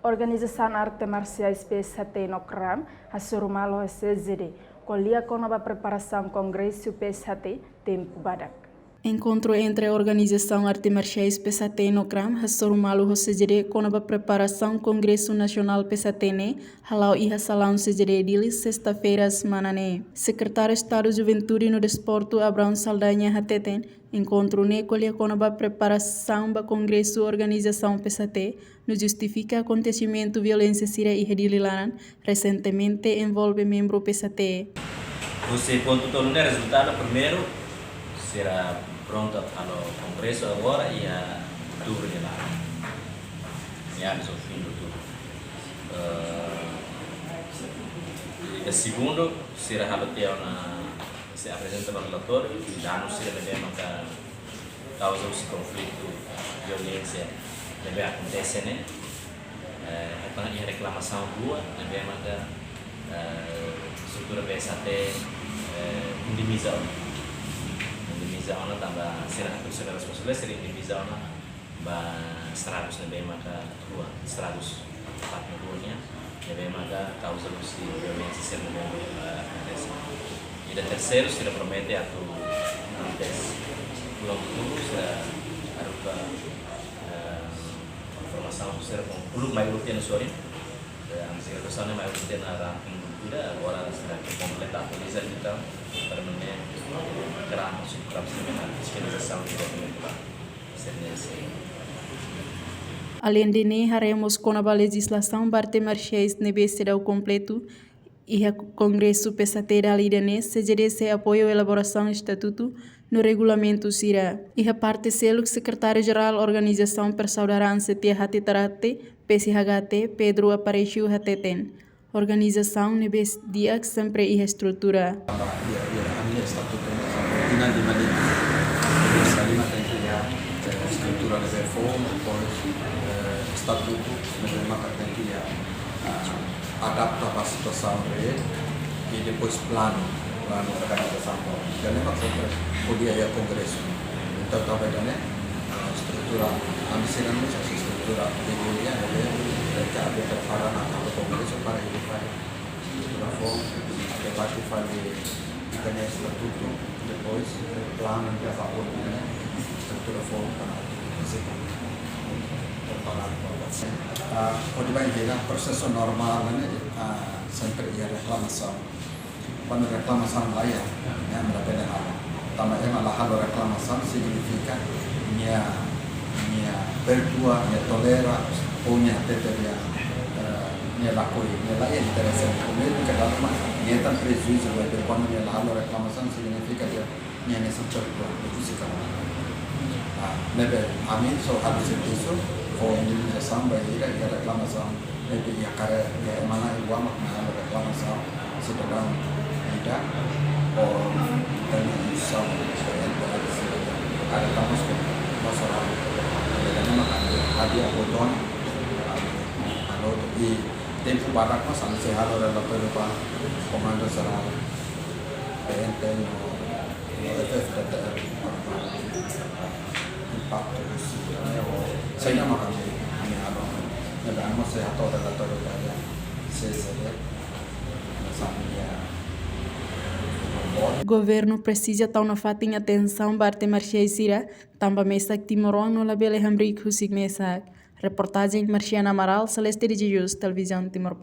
Organização Arte Marciais PSHT no CRAM, a Surumalo SZD, colia com a preparação Congresso PSHT, tempo badak. Encontro entre a Organização Arte Marciais PSHT no CRAM, a Surumalo SZD, com a preparação Congresso Nacional PSHT, halau iha salão CZD dili sexta-feira semana ne. Secretário de Estado Juventude no Desporto Abraão Saldanha Hateten, encontro ne colia com a preparação ba Congresso Organização PSHT, no justifica acontecimento violência sira iha dililanan, recentemente envolve membro PSHT. Você, quando todo mundo resultado primeiro, será pronto para o congresso agora e a outubro de lá. Meados ao fim de outubro. E segundo, será se apresenta no relatório e já não será bem que causa esse conflito, violência, deve acontecer, né? A reclamação boa, deve que estrutura PSHT indemnização ona tambah sira persona responsabilitas sering indemnização ona ba estragos na bem maka rua estragos pat na ruanya na bem maka causa de violência ser no bem acontece. E da terceiro se promete a tu antes pulang dulu será arupa informação será com puluk mai rutin sorry dan segala kesana mai rutin ranking tidak agora será completa atualizar então para mengenai kerana sudah fiscalização de Além de ne, haremos com a legislação Arte Marciais nebe será o completo e o Congresso PSHT da Lidane CGDC apoio a elaboração do estatuto no regulamento sira. E a parte selo secretário-geral Organização Persaudaraan Setia Hati Tarate PSHT Pedro Apareciu Hateten. Organização nebe dia sempre e estrutura. Struttura delle reforme, poi statuto nella categoria adatta a situação real e depois plano da organização. Dan memang podia ya congresso. Então também a estrutura ambisiran essa estrutura peculiar mereka ada preparar atau congresso para edificar estrutura forma até participar de estatuto depois plano que a favor estrutura forma para Quando vai virar processo normal, sempre ia reclamação. Quando reclamação lá ya, mereka beda hal. Tambah malah hal reclamação significa minha perdoa, minha tolera, ou minha teteria, minha lakoi, minha lá é interessante. O mesmo que dá uma minha tan prejuízo, quando minha hal reclamação significa dia minha nessa perdoa, itu sih kan. Nebe amin so habis itu for indemnização bahira e reclamação nebe ia cara ia mana igual makna reclamação se tornar tidak or indemnização ada tamus ke masalah dengan makan hadiah boton kalau di tempo badak mas sampai sehat orang dapat lupa komando serang PNT FTTR saya makan ini abang, ada amat saya atau ada daya saya sambil Governo precisa tão na fatinha atenção Arte Marciais sira, tamba mesa que Timorão no labele hambrico sig mesa. Reportagem Marciana Amaral, Celeste de Jesus, Televisão Timor.